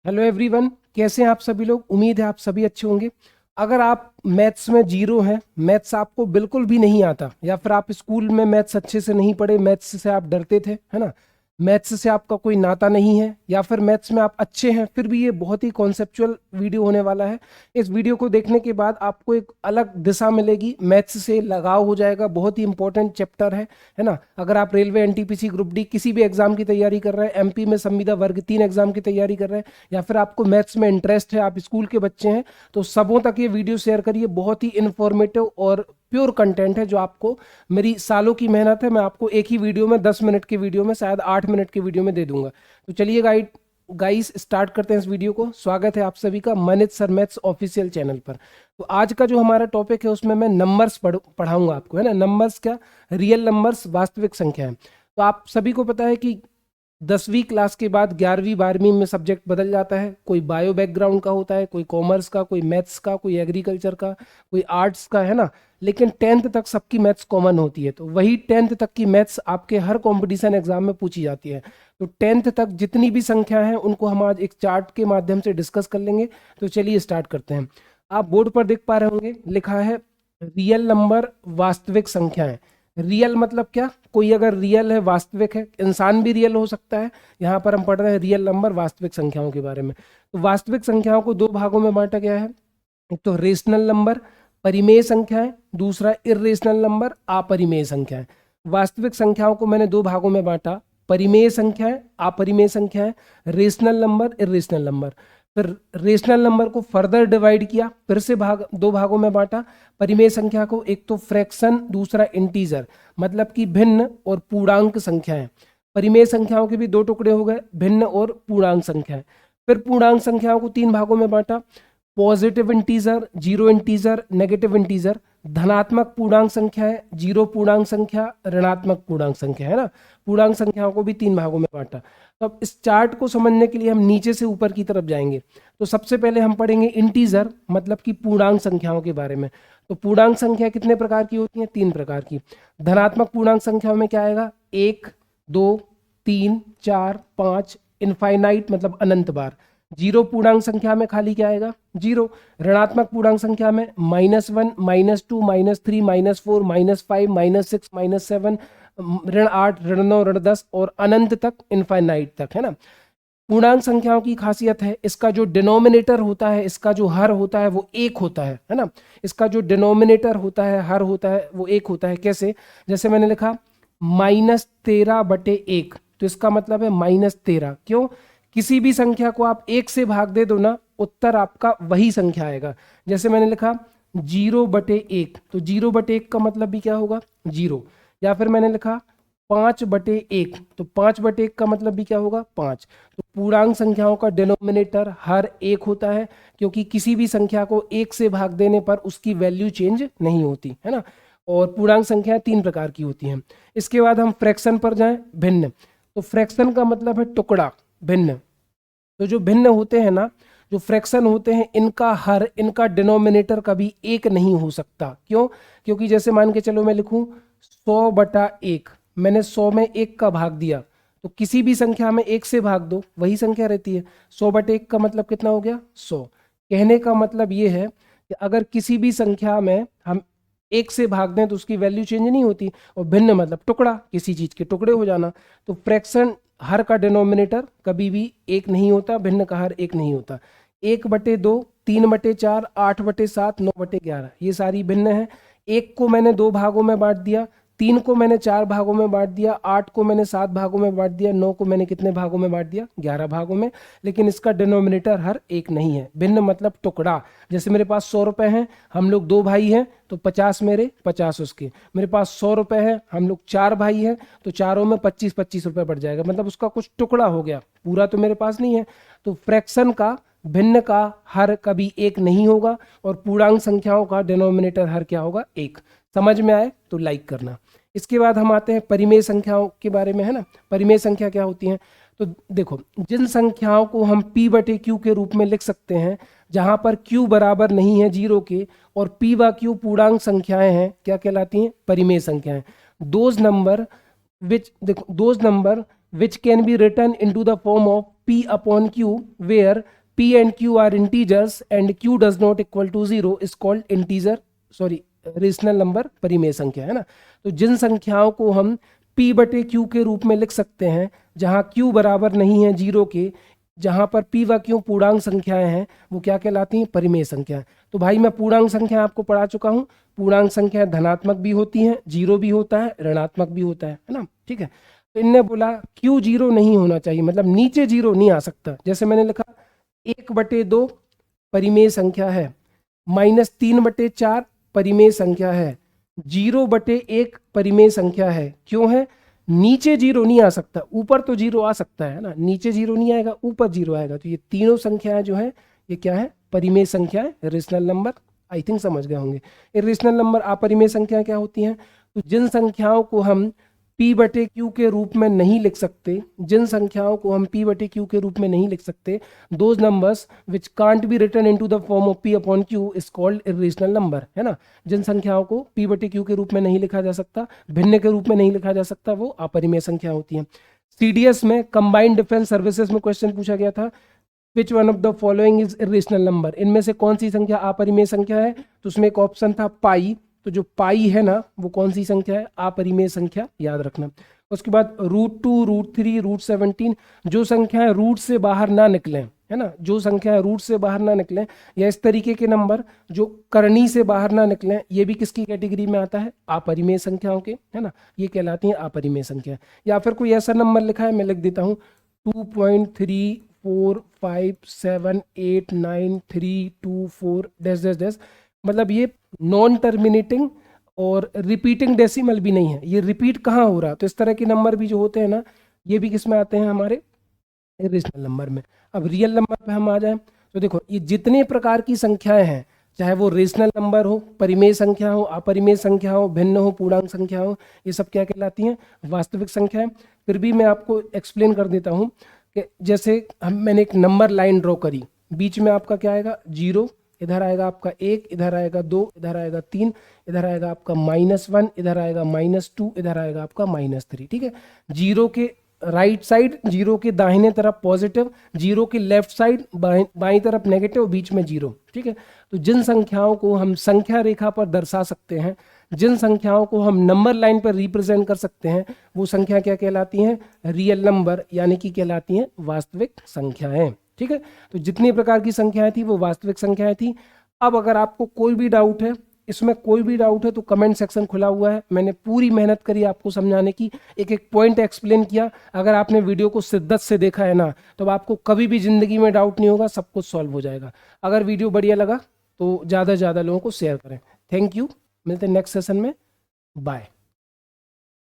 Hello everyone, कैसे हैं आप सभी लोग। उम्मीद है आप सभी अच्छे होंगे। अगर आप मैथ्स में जीरो हैं, मैथ्स आपको बिल्कुल भी नहीं आता, या फिर आप स्कूल में मैथ्स अच्छे से नहीं पढ़े, मैथ्स से आप डरते थे, है ना, मैथ्स से आपका कोई नाता नहीं है, या फिर मैथ्स में आप अच्छे हैं, फिर भी ये बहुत ही कॉन्सेप्चुअल वीडियो होने वाला है। इस वीडियो को देखने के बाद आपको एक अलग दिशा मिलेगी, मैथ्स से लगाव हो जाएगा। बहुत ही इंपॉर्टेंट चैप्टर है ना। अगर आप रेलवे, एनटीपीसी, ग्रुप डी किसी भी एग्जाम की तैयारी कर रहे हैं, एमपी में संविदा वर्ग 3 एग्जाम की तैयारी कर रहे हैं, या फिर आपको मैथ्स में इंटरेस्ट है, आप स्कूल के बच्चे हैं, तो सबों तक ये वीडियो शेयर करिए। बहुत ही इंफॉर्मेटिव और प्योर कंटेंट है, जो आपको, मेरी सालों की मेहनत है, मैं आपको एक ही वीडियो में 10 मिनट की वीडियो में, शायद 8 मिनट की वीडियो में दे दूंगा। तो चलिए गाइस स्टार्ट करते हैं इस वीडियो को। स्वागत है आप सभी का Manish sir maths official channel पर। तो आज का जो हमारा टॉपिक है उसमें मैं नंबर्स पढ़ाऊंगा आपको, है ना। नंबर्स क्या, रियल नंबर्स, वास्तविक संख्या है। तो आप सभी को पता है कि 10वीं क्लास के बाद 11वीं 12वीं में सब्जेक्ट बदल जाता है। कोई बायो बैकग्राउंड का होता है, कोई कॉमर्स का, कोई मैथ्स का, कोई एग्रीकल्चर का, कोई आर्ट्स का, है ना। लेकिन 10th तक सबकी मैथ्स कॉमन होती है। तो वही 10th तक की मैथ्स आपके हर कंपटीशन एग्जाम में पूछी जाती है। तो 10th तक जितनी भी संख्या है उनको हम आज एक चार्ट के माध्यम से डिस्कस कर लेंगे। तो चलिए स्टार्ट करते हैं। आप बोर्ड पर देख पा रहे होंगे, लिखा है रियल नंबर, वास्तविक संख्याएं। रियल मतलब क्या, कोई अगर रियल है, वास्तविक है, इंसान भी रियल हो सकता है। यहाँ पर हम पढ़ रहे हैं रियल नंबर, वास्तविक संख्याओं के बारे में। तो वास्तविक संख्याओं को दो भागों में बांटा गया है। एक तो रेशनल नंबर, परिमेय संख्याएं, दूसरा इर्रेशनल नंबर, अपरिमेय संख्याएं। वास्तविक संख्याओं को मैंने दो भागों में बांटा, परिमेय संख्याएं, अपरिमेय संख्याएं, रेशनल नंबर, इर्रेशनल नंबर। फिर रेशनल नंबर को फर्दर डिवाइड किया, फिर से दो भागों में बांटा। परिमेय संख्या को एक तो फ्रैक्शन, दूसरा इंटीजर, मतलब कि भिन्न और पूर्णांक संख्याएं। परिमेय संख्याओं के भी दो टुकड़े हो गए, भिन्न और पूर्णांक संख्याएं। फिर पूर्णांक संख्याओं को तीन भागों में बांटा, positive integer, zero integer, negative integer. धनात्मक पूर्णांक संख्या है, जीरो पूर्णांक संख्या, ऋणात्मक पूर्णांक संख्या, है ना। पूर्णांक संख्याओं को भी तीन भागों में बांटा। तो अब इस चार्ट को समझने के लिए हम नीचे से ऊपर की तरफ जाएंगे। तो सबसे पहले हम पढ़ेंगे इंटीजर, मतलब कि पूर्णांक संख्याओं के बारे में। तो पूर्णांक संख्या कितने प्रकार की होती हैं? तीन प्रकार की। धनात्मक पूर्णांक संख्याओं में क्या आएगा? 1, 2, 3, 4, 5, इनफाइनाइट मतलब अनंत बार। जीरो पूर्णांक संख्या में खाली क्या आएगा? जीरो। ऋणात्मक पूर्णांक संख्या में -1, -2, -3, -4, -5, -6, -7, ऋण 8, ऋण 9, ऋण 10 और अनंत तक, इनफाइनाइट तक, है ना। पूर्णांक संख्याओं की खासियत है, इसका जो डिनोमिनेटर होता है, इसका जो हर होता है वो एक होता है ना। इसका जो डिनोमिनेटर होता है, हर होता है, वो एक होता है। कैसे? जैसे मैंने लिखा -13/1, तो इसका मतलब है -13। क्यों? किसी भी संख्या को आप एक से भाग दे दो ना, उत्तर आपका वही संख्या आएगा। जैसे मैंने लिखा 0/1, तो 0/1 का मतलब भी क्या होगा? जीरो। या फिर मैंने लिखा 5/1, तो 5/1 का मतलब भी क्या होगा? 5। तो पूर्णांक संख्याओं का डिनोमिनेटर हर एक होता है, क्योंकि किसी भी संख्या को एक से भाग देने पर उसकी वैल्यू चेंज नहीं होती, है ना। और पूर्णांक संख्याएं तीन प्रकार की होती हैं। इसके बाद हम फ्रैक्शन पर जाएं, भिन्न। तो फ्रैक्शन का मतलब है टुकड़ा, भिन्न। तो जो भिन्न होते हैं ना, जो फ्रैक्शन होते हैं, इनका हर, इनका डिनोमिनेटर कभी एक नहीं हो सकता। क्यों? क्योंकि जैसे मान के चलो मैं लिखूं 100/1, मैंने 100 में एक का भाग दिया, तो किसी भी संख्या में एक से भाग दो, वही संख्या रहती है। 100/1 का मतलब कितना हो गया? 100। कहने का मतलब ये है कि अगर किसी भी संख्या में हम एक से भाग दें तो उसकी वैल्यू चेंज नहीं होती। और भिन्न मतलब टुकड़ा, किसी चीज के टुकड़े हो जाना। तो फ्रैक्शन, हर का डिनोमिनेटर कभी भी एक नहीं होता, भिन्न का हर एक नहीं होता। 1/2, 3/4, 8/7, 9/11, ये सारी भिन्न है। एक को मैंने दो भागों में बांट दिया, 3 को मैंने 4 भागों में बांट दिया, 8 को मैंने 7 भागों में बांट दिया, 9 को मैंने कितने भागों में बांट दिया? 11 भागों में। लेकिन इसका डिनोमिनेटर हर एक नहीं है। भिन्न मतलब टुकड़ा। जैसे मेरे पास 100 रुपए हैं, हम लोग दो भाई हैं, तो 50 मेरे, 50 उसके। मेरे पास 100 रुपए हैं, हम लोग चार भाई हैं, तो चारों में 25-25 रुपए बढ़ जाएगा, मतलब उसका कुछ टुकड़ा हो गया, पूरा तो मेरे पास नहीं है। तो फ्रैक्शन का, भिन्न का हर कभी एक नहीं होगा, और पूर्णांक संख्याओं का डिनोमिनेटर हर क्या होगा? एक। समझ में आए तो लाइक करना। इसके बाद हम आते हैं परिमेय संख्याओं के बारे में, है ना। परिमेय संख्या क्या होती हैं? तो देखो, जिन संख्याओं को हम P/Q के रूप में लिख सकते हैं, जहां पर Q बराबर नहीं है जीरो के, और P व Q पूर्णांक संख्याएं हैं, क्या कहलाती हैं? परिमेय संख्याएं। दोज नंबर विच, देखो, those number which can be written into the form of p upon q where p and q are integers and q does not equal to 0 is called integer rational number परिमेय संख्या है ना। तो जिन संख्याओं को हम p बटे q के रूप में लिख सकते हैं जहां q बराबर नहीं है 0 के, जहां पर p व q पूर्णांक संख्याएं हैं वो क्या कहलाती हैं, परिमेय संख्या। तो भाई मैं पूर्णांक संख्या आपको पढ़ा चुका हूं, पूर्णांक संख्या धनात्मक भी होती हैं, 0 भी होता है, ऋणात्मक भी होता है ना, ठीक है। तो इनने बोला q 0 नहीं होना चाहिए, मतलब नीचे 0 नहीं आ सकता। जैसे मैंने लिखा 1/2 परिमेय संख्या है, -3/4 परिमेय संख्या है, 0/1 परिमेय संख्या है। क्यों है, नीचे 0 नहीं आ सकता, ऊपर तो 0 आ सकता है ना, नीचे 0 नहीं आएगा, ऊपर 0 आएगा। तो ये तीनों संख्याएं जो है ये क्या है, परिमेय संख्या है, रेशनल नंबर। आई थिंक समझ गए होंगे। इरेशनल नंबर अपरिमेय संख्या क्या होती हैं, तो जिन संख्याओं को हम p बटे q के रूप में नहीं लिख सकते, जिन संख्याओं को हम p बटे q के रूप में नहीं लिख सकते, those numbers which can't be written into the form of p upon q is called irrational number, है ना। जिन संख्याओं को p बटे q के रूप में नहीं लिखा जा सकता, भिन्न के रूप में नहीं लिखा जा सकता, वो अपरिमेय संख्या होती हैं। CDS में कंबाइंड डिफेंस सर्विसेज में क्वेश्चन पूछा गया था, which one of the following is irrational number, इनमें से कौन सी संख्या अपरिमेय संख्या है। तो उसमें एक ऑप्शन था पाई, तो जो पाई है ना वो कौन सी संख्या है, अपरिमेय संख्या, याद रखना। उसके बाद √2, √3, √17, जो संख्याएं रूट से बाहर ना निकलें, है ना, जो संख्याएं रूट से बाहर ना निकलें, या इस तरीके के नंबर जो करनी से बाहर ना निकलें, ये भी किसकी कैटेगरी में आता है, अपरिमेय संख्याओं के, है ना, ये कहलाती हैं अपरिमेय संख्या। या फिर कोई ऐसा नंबर लिखा है, मैं लिख देता हूँ 2.345789324 मतलब ये नॉन टर्मिनेटिंग और रिपीटिंग डेसिमल भी नहीं है, ये रिपीट कहाँ हो रहा। तो इस तरह के नंबर भी जो होते हैं ना, ये भी किस में आते हैं, हमारे इरेशनल नंबर में। अब रियल नंबर पे हम आ जाएं तो देखो ये जितने प्रकार की संख्याएं हैं, चाहे वो रेशनल नंबर हो, परिमेय संख्या हो, अपरिमेय संख्या हो, भिन्न हो, पूर्णांक संख्या हो, ये सब क्या कहलाती हैं, वास्तविक संख्याएं। फिर भी मैं आपको एक्सप्लेन कर देता हूँ कि जैसे मैंने एक नंबर लाइन ड्रॉ करी, बीच में आपका क्या आएगा, 0, इधर आएगा आपका 1, इधर आएगा 2, इधर आएगा 3, इधर आएगा आपका -1, इधर आएगा -2, इधर आएगा आपका -3, ठीक है। 0 के राइट साइड, 0 के दाहिने तरफ पॉजिटिव, 0 के लेफ्ट साइड बाईं तरफ नेगेटिव, बीच में 0, ठीक है। तो जिन संख्याओं को हम संख्या रेखा पर दर्शा सकते हैं, जिन संख्याओं को हम नंबर लाइन पर रिप्रेजेंट कर सकते हैं, वो संख्या क्या कहलाती हैं, रियल नंबर, यानी कि कहलाती हैं वास्तविक संख्याएं, ठीक है। तो जितनी प्रकार की संख्याएं थी वो वास्तविक संख्याएं थी। अब अगर आपको कोई भी डाउट है, इसमें कोई भी डाउट है, तो कमेंट सेक्शन खुला हुआ है। मैंने पूरी मेहनत करी आपको समझाने की, एक एक पॉइंट एक्सप्लेन किया। अगर आपने वीडियो को शिद्दत से देखा है ना, तो आपको कभी भी जिंदगी में डाउट नहीं होगा, सब कुछ सॉल्व हो जाएगा। अगर वीडियो बढ़िया लगा तो ज़्यादा से ज़्यादा लोगों को शेयर करें। थैंक यू, मिलते हैं नेक्स्ट सेशन में, बाय।